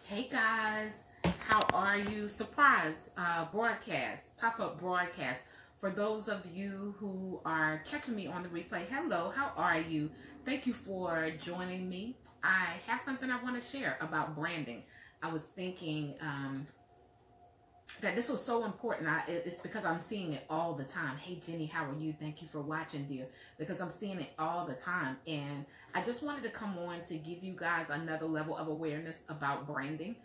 Hey guys, how are you? Surprise broadcast, pop-up broadcast. For those of you who are catching me on the replay, hello, how are you? Thank you for joining me. I have something I want to share about branding. I was thinking that this was so important. It's because I'm seeing it all the time. Hey Jenny, how are you? Thank you for watching, dear. Because I'm seeing it all the time. And I just wanted to come on to give you guys another level of awareness about branding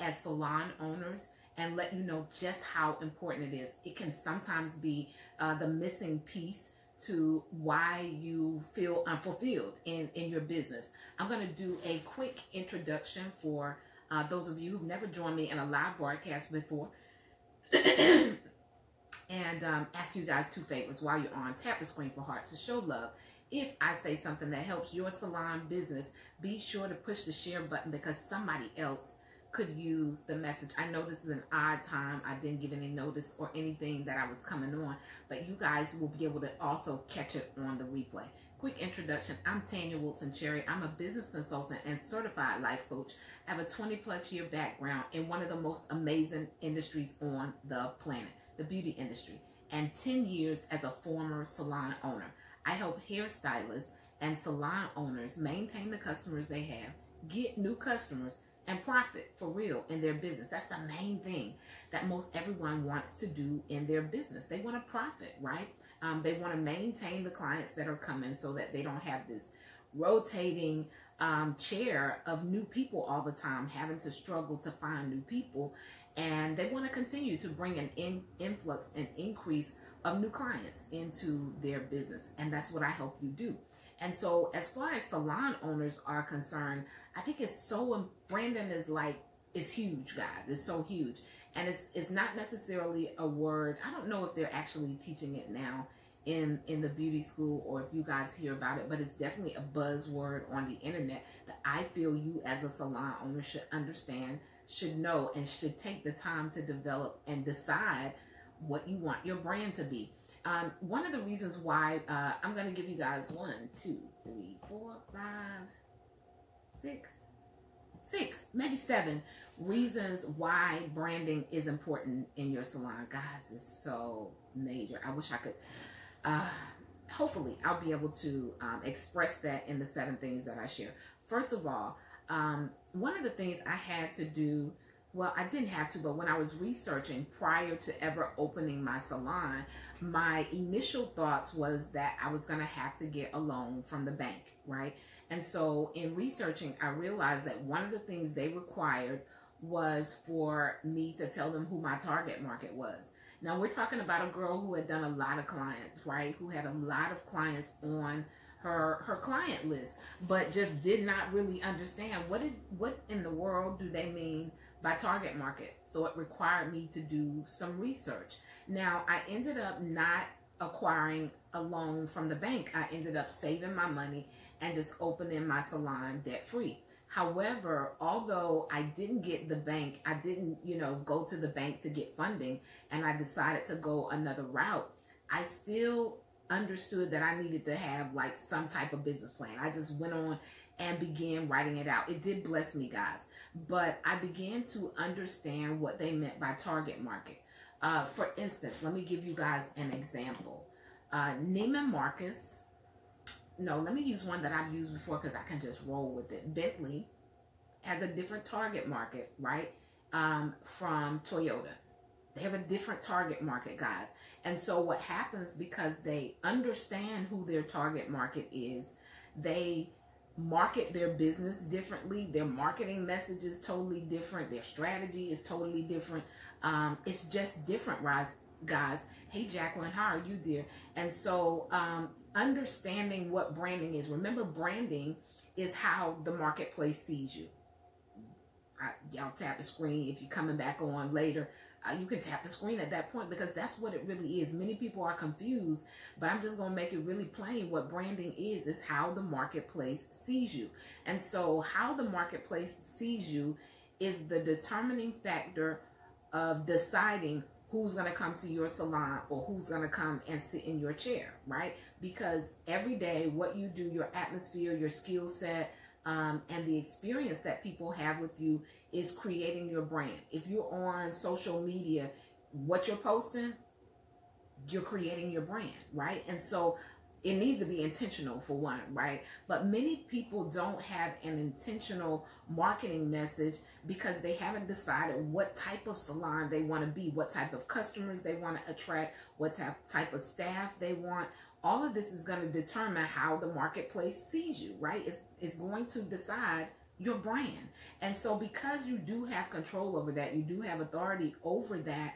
as salon owners and let you know just how important it is. It can sometimes be the missing piece to why you feel unfulfilled in your business. I'm going to do a quick introduction for those of you who've never joined me in a live broadcast before. And ask you guys two favors while you're on. Tap the screen for hearts to show love. If I say something that helps your salon business, be sure to push the share button because somebody else could use the message. I know this is an odd time. I didn't give any notice or anything that I was coming on, but you guys will be able to also catch it on the replay. Quick introduction. I'm Tanya Wilson-Cherry. I'm a business consultant and certified life coach. I have a 20-plus year background in one of the most amazing industries on the planet, the beauty industry, and 10 years as a former salon owner. I help hairstylists and salon owners maintain the customers they have, get new customers, and profit for real in their business. That's the main thing that most everyone wants to do in their business. They want to profit, right? They want to maintain the clients that are coming so that they don't have this rotating chair of new people all the time, having to struggle to find new people. And they want to continue to bring an influx and increase of new clients into their business. And that's what I help you do. And so as far as salon owners are concerned, I think it's so, branding is huge, guys. It's so huge. And it's not necessarily a word. I don't know if they're actually teaching it now in the beauty school or if you guys hear about it, but it's definitely a buzzword on the internet that I feel you as a salon owner should understand, should know, and should take the time to develop and decide what you want your brand to be. One of the reasons why I'm going to give you guys 1, 2, 3, 4, 5, 6, maybe 7 reasons why branding is important in your salon. Guys, it's so major. I wish I could, hopefully I'll be able to express that in the 7 things that I share. First of all, one of the things I had to do, well, I didn't have to, but when I was researching prior to ever opening my salon, my initial thoughts was that I was going to have to get a loan from the bank, right? And so in researching, I realized that one of the things they required was for me to tell them who my target market was. Now, we're talking about a girl who had done a lot of clients, right? Who had a lot of clients on her client list, but just did not really understand what in the world do they mean by target market. So it required me to do some research. Now, I ended up not acquiring a loan from the bank. I ended up saving my money and just opening my salon debt free. However, although I didn't get the bank, I didn't, go to the bank to get funding, and I decided to go another route, I still understood that I needed to have like some type of business plan. I just went on and began writing it out. It did bless me, guys, but I began to understand what they meant by target market. For instance, let me give you guys an example. Neiman Marcus, no, let me use one that I've used before because I can just roll with it. Bentley has a different target market, right, from Toyota. They have a different target market, guys. And so what happens, because they understand who their target market is, they market their business differently. Their marketing message is totally different. Their strategy is totally different. It's just different, guys. Hey, Jacqueline, how are you, dear? And so understanding what branding is. Remember, branding is how the marketplace sees you. Y'all tap the screen if you're coming back on later. You can tap the screen at that point because that's what it really is. Many people are confused, but I'm just going to make it really plain. What branding is how the marketplace sees you. And so how the marketplace sees you is the determining factor of deciding who's going to come to your salon or who's going to come and sit in your chair, right? Because every day what you do, your atmosphere, your skill set, and the experience that people have with you is creating your brand. If you're on social media, what you're posting, you're creating your brand, right? And so it needs to be intentional for one, right? But many people don't have an intentional marketing message because they haven't decided what type of salon they want to be, what type of customers they want to attract, what type of staff they want. All of this is going to determine how the marketplace sees you, right? It's going to decide your brand. And so because you do have control over that, you do have authority over that,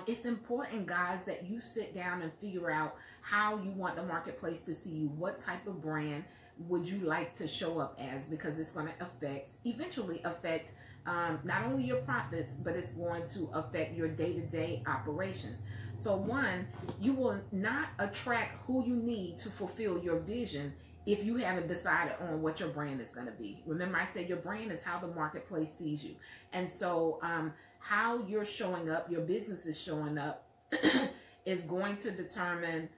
it's important, guys, that you sit down and figure out how you want the marketplace to see you. What type of brand would you like to show up as? Because it's going to eventually affect not only your profits, but it's going to affect your day-to-day operations. So one, you will not attract who you need to fulfill your vision if you haven't decided on what your brand is going to be. Remember, I said your brand is how the marketplace sees you. And so how you're showing up, your business is showing up, is going to determine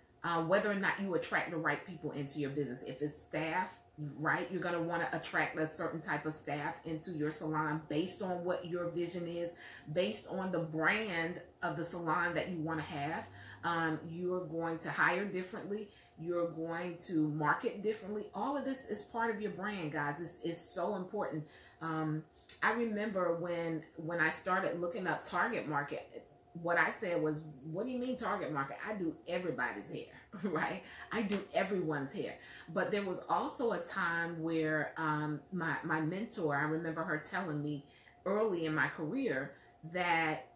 whether or not you attract the right people into your business. If it's staff, right, you're going to want to attract a certain type of staff into your salon based on what your vision is, based on the brand of the salon that you want to have. You're going to hire differently. You're going to market differently. All of this is part of your brand, guys. It's so important. I remember when I started looking up target market, what I said was, what do you mean target market? I do everybody's hair, right? I do everyone's hair. But there was also a time where my mentor, I remember her telling me early in my career that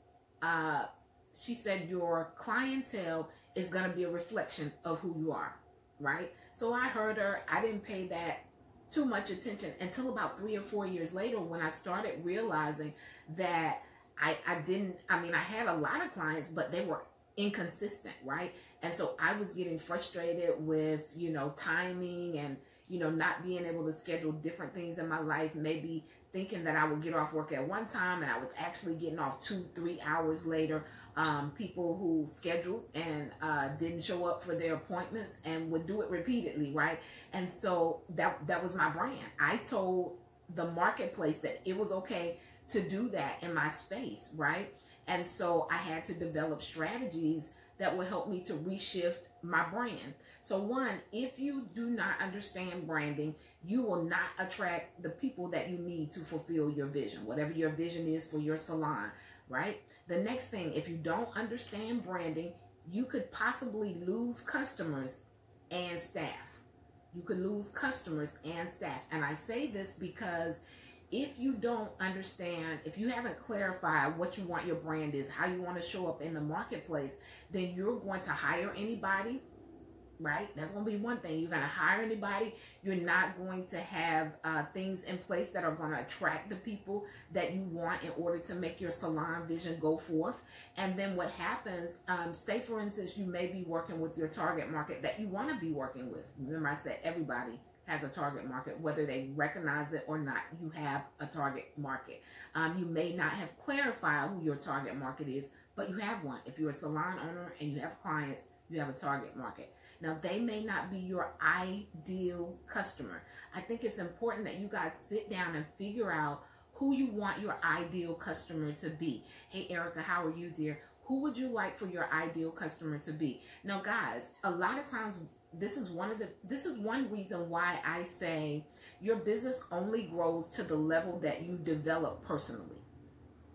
she said your clientele is going to be a reflection of who you are, right? So I heard her. I didn't pay that too much attention until about 3 or 4 years later when I started realizing that I had a lot of clients, but they were inconsistent, right? And so I was getting frustrated with, timing and, not being able to schedule different things in my life, maybe thinking that I would get off work at one time and I was actually getting off 2-3 hours later. People who scheduled and didn't show up for their appointments and would do it repeatedly, right? And so that was my brand. I told the marketplace that it was okay to do that in my space, right? And so I had to develop strategies that will help me to reshift my brand. So one, if you do not understand branding, you will not attract the people that you need to fulfill your vision, whatever your vision is for your salon, right? The next thing, if you don't understand branding, you could possibly lose customers and staff. You could lose customers and staff. And I say this because if you don't understand, if you haven't clarified what you want your brand is, how you want to show up in the marketplace, then you're going to hire anybody, right? That's going to be one thing. You're going to hire anybody. You're not going to have things in place that are going to attract the people that you want in order to make your salon vision go forth. And then what happens, say for instance, you may be working with your target market that you want to be working with. Remember I said everybody has a target market, whether they recognize it or not. You have a target market. You may not have clarified who your target market is, but you have one. If you're a salon owner and you have clients, you have a target market. Now, they may not be your ideal customer. I think it's important that you guys sit down and figure out who you want your ideal customer to be. Hey, Erica, how are you, dear? Who would you like for your ideal customer to be? Now, guys, a lot of times, this is one reason why I say your business only grows to the level that you develop personally.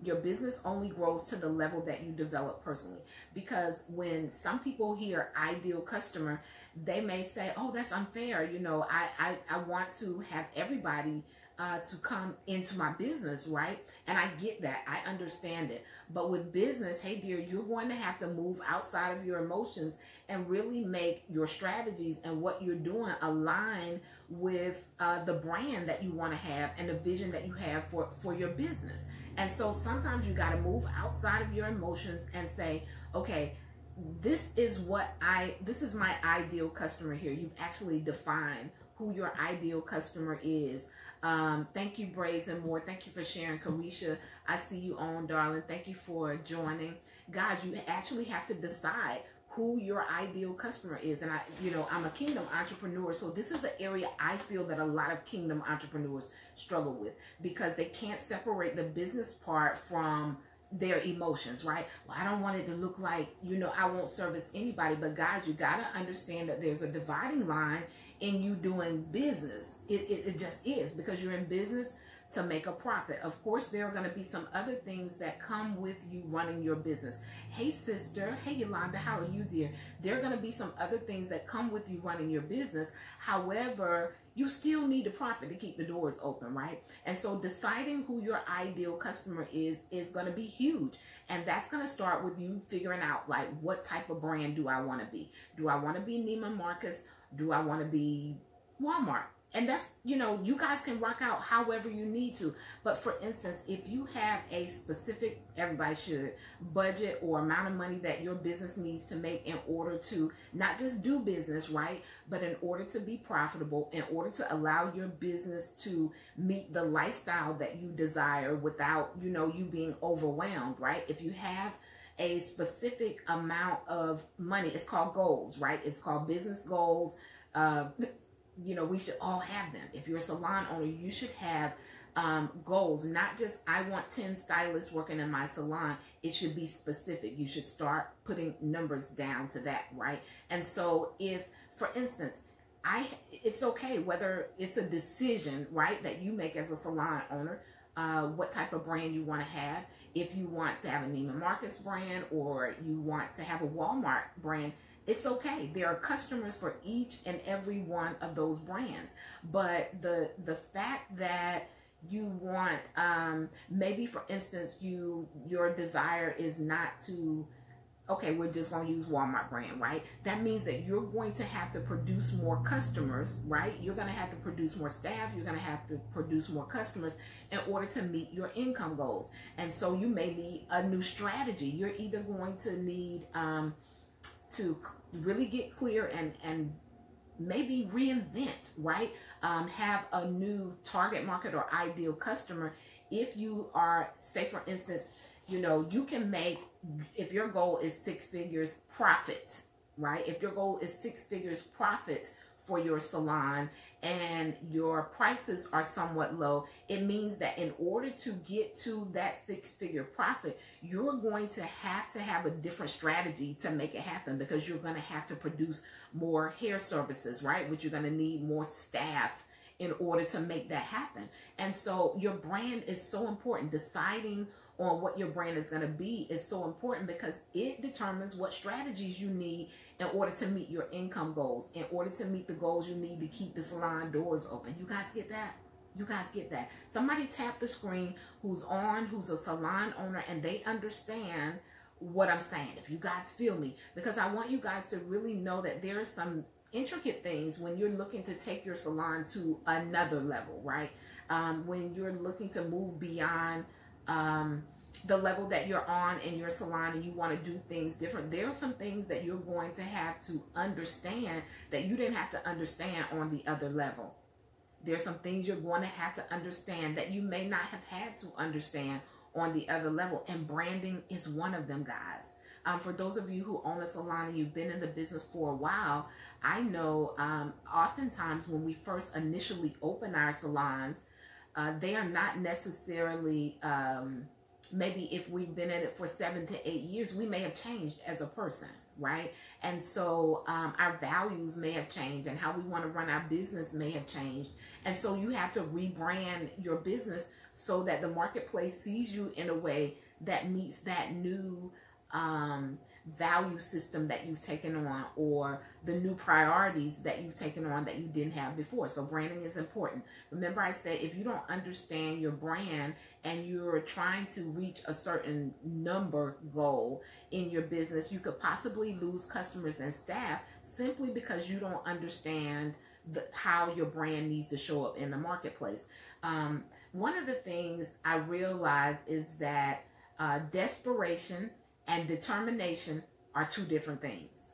Your business only grows to the level that you develop personally. Because when some people hear ideal customer, they may say, oh, that's unfair. I want to have everybody to come into my business, right? And I get that. I understand it. But with business, hey, dear, you're going to have to move outside of your emotions and really make your strategies and what you're doing align with the brand that you want to have and the vision that you have for your business. And so sometimes you got to move outside of your emotions and say, okay, this is my ideal customer here. You've actually defined who your ideal customer is. Thank you, Braids and More. Thank you for sharing, Carisha. I see you on, darling. Thank you for joining. Guys, you actually have to decide who your ideal customer is. And I'm a kingdom entrepreneur, so this is an area I feel that a lot of kingdom entrepreneurs struggle with, because they can't separate the business part from their emotions, right? Well, I don't want it to look like, I won't service anybody. But guys, you got to understand that there's a dividing line in you doing business. It just is, because you're in business to make a profit. Of course, there are going to be some other things that come with you running your business. Hey, sister. Hey, Yolanda. How are you, dear? There are going to be some other things that come with you running your business. However, you still need a profit to keep the doors open, right? And so deciding who your ideal customer is going to be huge. And that's going to start with you figuring out, like, what type of brand do I want to be? Do I want to be Neiman Marcus? Do I want to be Walmart? And that's, you guys can rock out however you need to. But for instance, if you have a specific, everybody should, budget or amount of money that your business needs to make in order to not just do business, right? But in order to be profitable, in order to allow your business to meet the lifestyle that you desire without, you being overwhelmed, right? If you have a specific amount of money, it's called goals, right? It's called business goals. We should all have them. If you're a salon owner, you should have goals, not just, I want 10 stylists working in my salon. It should be specific. You should start putting numbers down to that, right? And so if, for instance, it's okay whether it's a decision, right, that you make as a salon owner, what type of brand you want to have. If you want to have a Neiman Marcus brand, or you want to have a Walmart brand, it's okay. There are customers for each and every one of those brands. But the fact that you want, maybe for instance, your desire is not to, okay, we're just going to use Walmart brand, right? That means that you're going to have to produce more customers, right? You're going to have to produce more staff. You're going to have to produce more customers in order to meet your income goals. And so you may need a new strategy. You're either going to need to really get clear and maybe reinvent, right? Have a new target market or ideal customer. If you are, say for instance, you can make, if your goal is 6 figures profit, right? If your goal is 6 figures profit for your salon and your prices are somewhat low, it means that in order to get to that 6-figure profit, you're going to have a different strategy to make it happen, because you're going to have to produce more hair services, right? Which you're going to need more staff in order to make that happen. And so your brand is so important. Deciding on what your brand is going to be is so important, because it determines what strategies you need in order to meet your income goals, in order to meet the goals you need to keep the salon doors open. You guys get that? You guys get that? Somebody tap the screen who's a salon owner, and they understand what I'm saying. If you guys feel me, because I want you guys to really know that there are some intricate things when you're looking to take your salon to another level, right? When you're looking to move beyond the level that you're on in your salon, and you want to do things different, there are some things that you're going to have to understand that you didn't have to understand on the other level. There's some things you're going to have to understand that you may not have had to understand on the other level, and branding is one of them, guys. For those of you who own a salon and you've been in the business for a while, I know oftentimes when we first initially open our salons, they are not necessarily, maybe if we've been in it for 7 to 8 years, we may have changed as a person, right? And so our values may have changed, and how we want to run our business may have changed. And so you have to rebrand your business so that the marketplace sees you in a way that meets that new value system that you've taken on, or the new priorities that you've taken on that you didn't have before. So branding is important. Remember, I said, if you don't understand your brand and you're trying to reach a certain number goal in your business, you could possibly lose customers and staff simply because you don't understand how your brand needs to show up in the marketplace. One of the things I realized is that desperation and determination are two different things.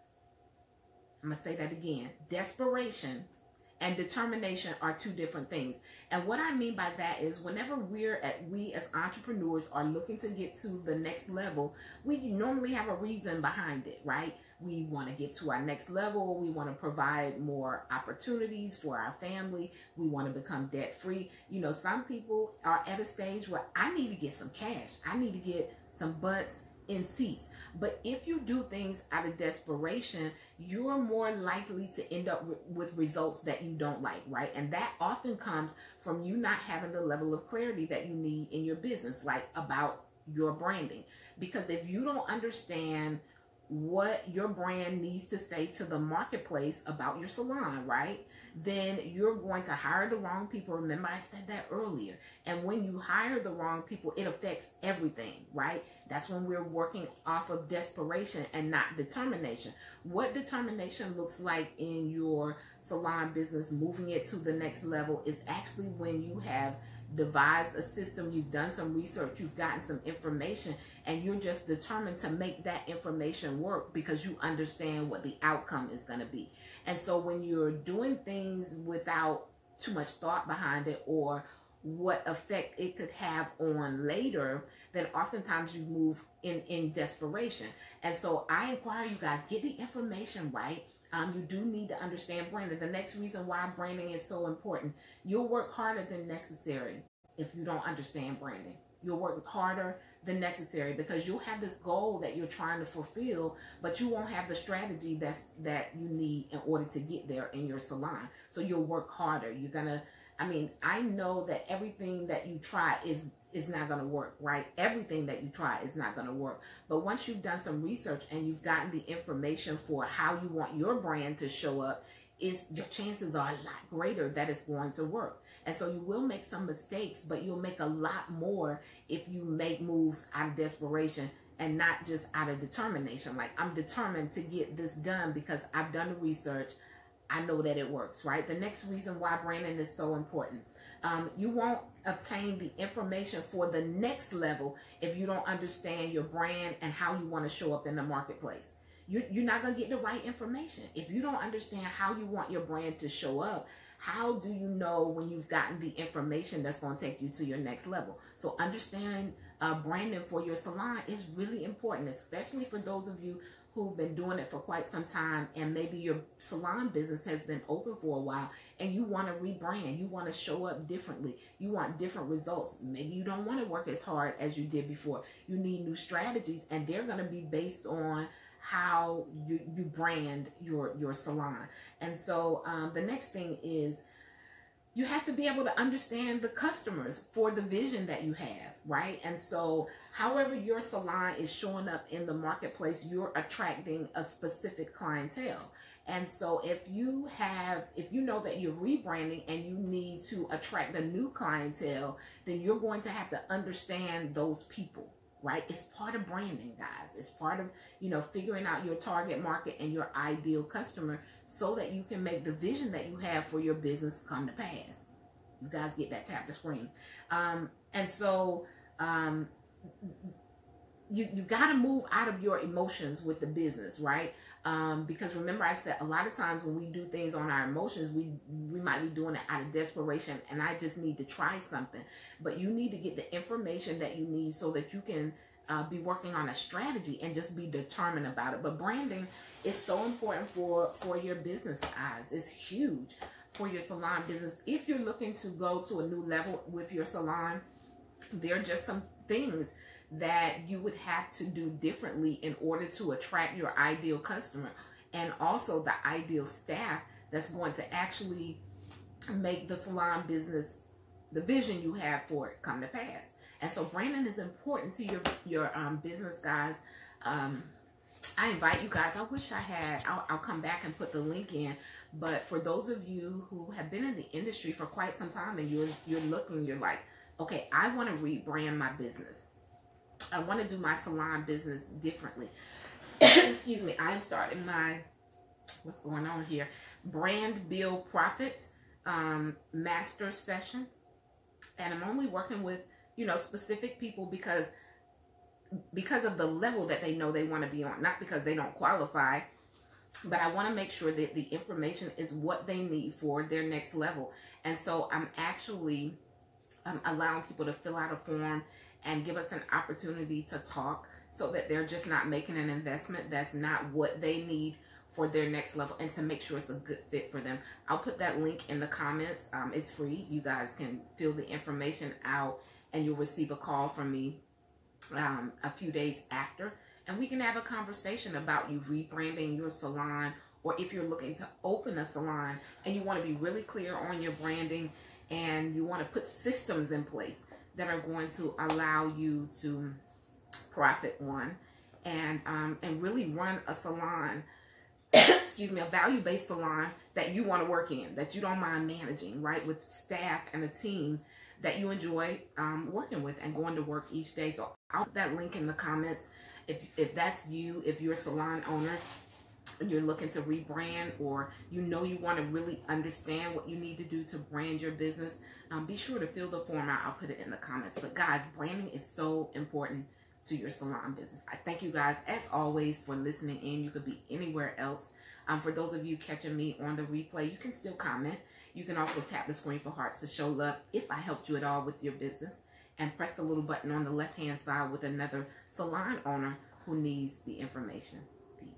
I'm going to say that again. Desperation and determination are two different things. And what I mean by that is whenever we as entrepreneurs are looking to get to the next level, we normally have a reason behind it, right? We want to get to our next level. We want to provide more opportunities for our family. We want to become debt free. You know, some people are at a stage where I need to get some cash. I need to get some butts in seats. But if you do things out of desperation, you're more likely to end up with results that you don't like, right? And that often comes from you not having the level of clarity that you need in your business, like about your branding. Because if you don't understand what your brand needs to say to the marketplace about your salon, right, then you're going to hire the wrong people. Remember, I said that earlier. And when you hire the wrong people, it affects everything, right? That's when we're working off of desperation and not determination. What determination looks like in your salon business, moving it to the next level, is actually when you have devised a system, you've done some research, you've gotten some information, and you're just determined to make that information work because you understand what the outcome is going to be. And so when you're doing things without too much thought behind it or what effect it could have on later, then oftentimes you move in desperation. And so I inquire you guys, get the information right. You do need to understand branding. The next reason why branding is so important, you'll work harder than necessary if you don't understand branding. You'll work harder than necessary because you'll have this goal that you're trying to fulfill, but you won't have the strategy that you need in order to get there in your salon. So you'll work harder. You're gonna, I know that everything that you try is not going to work, right? Everything that you try is not going to work. But once you've done some research and you've gotten the information for how you want your brand to show up, your chances are a lot greater that it's going to work. And so you will make some mistakes, but you'll make a lot more if you make moves out of desperation and not just out of determination. Like, I'm determined to get this done because I've done the research. I know that it works, right? The next reason why branding is so important. You won't obtain the information for the next level if you don't understand your brand and how you want to show up in the marketplace. You're not going to get the right information. If you don't understand how you want your brand to show up, how do you know when you've gotten the information that's going to take you to your next level? So understanding branding for your salon is really important, especially for those of you who've been doing it for quite some time, and maybe your salon business has been open for a while and you want to rebrand, you want to show up differently, you want different results. Maybe you don't want to work as hard as you did before. You need new strategies, and they're going to be based on how you brand your salon. And so the next thing is you have to be able to understand the customers for the vision that you have, right? And so however your salon is showing up in the marketplace, you're attracting a specific clientele. And so if you know that you're rebranding and you need to attract a new clientele, then you're going to have to understand those people, right? It's part of branding, guys. It's part of, figuring out your target market and your ideal customer so that you can make the vision that you have for your business come to pass. You guys get that? Tap the screen. And so you got to move out of your emotions with the business, right? Because remember, I said a lot of times when we do things on our emotions, we might be doing it out of desperation, and I just need to try something. But you need to get the information that you need so that you can be working on a strategy and just be determined about it. But branding is so important for your business, guys. It's huge for your salon business. If you're looking to go to a new level with your salon, there are just some things that you would have to do differently in order to attract your ideal customer and also the ideal staff that's going to actually make the salon business, the vision you have for it, come to pass. And so branding is important to your business, guys. I invite you guys. I wish I had. I'll come back and put the link in. But for those of you who have been in the industry for quite some time and you're looking, you're like, okay, I want to rebrand my business. I want to do my salon business differently. Excuse me. I am starting my, what's going on here, Brand Build Profit master session. And I'm only working with, specific people because of the level that they know they want to be on, not because they don't qualify, but I want to make sure that the information is what they need for their next level. And so I'm actually allowing people to fill out a form and give us an opportunity to talk, so that they're just not making an investment that's not what they need for their next level, and to make sure it's a good fit for them. I'll put that link in the comments. It's free. You guys can fill the information out and you'll receive a call from me a few days after, and we can have a conversation about you rebranding your salon, or if you're looking to open a salon and you want to be really clear on your branding and you want to put systems in place that are going to allow you to profit, one, and really run a salon, excuse me, a value-based salon that you want to work in, that you don't mind managing, right, with staff and a team that you enjoy working with and going to work each day. So I'll put that link in the comments. If that's you, if you're a salon owner, you're looking to rebrand, or you want to really understand what you need to do to brand your business, be sure to fill the form out. I'll put it in the comments. But guys, branding is so important to your salon business. I thank you guys, as always, for listening in. You could be anywhere else. For those of you catching me on the replay, you can still comment. You can also tap the screen for hearts to show love if I helped you at all with your business. And press the little button on the left-hand side with another salon owner who needs the information. Peace.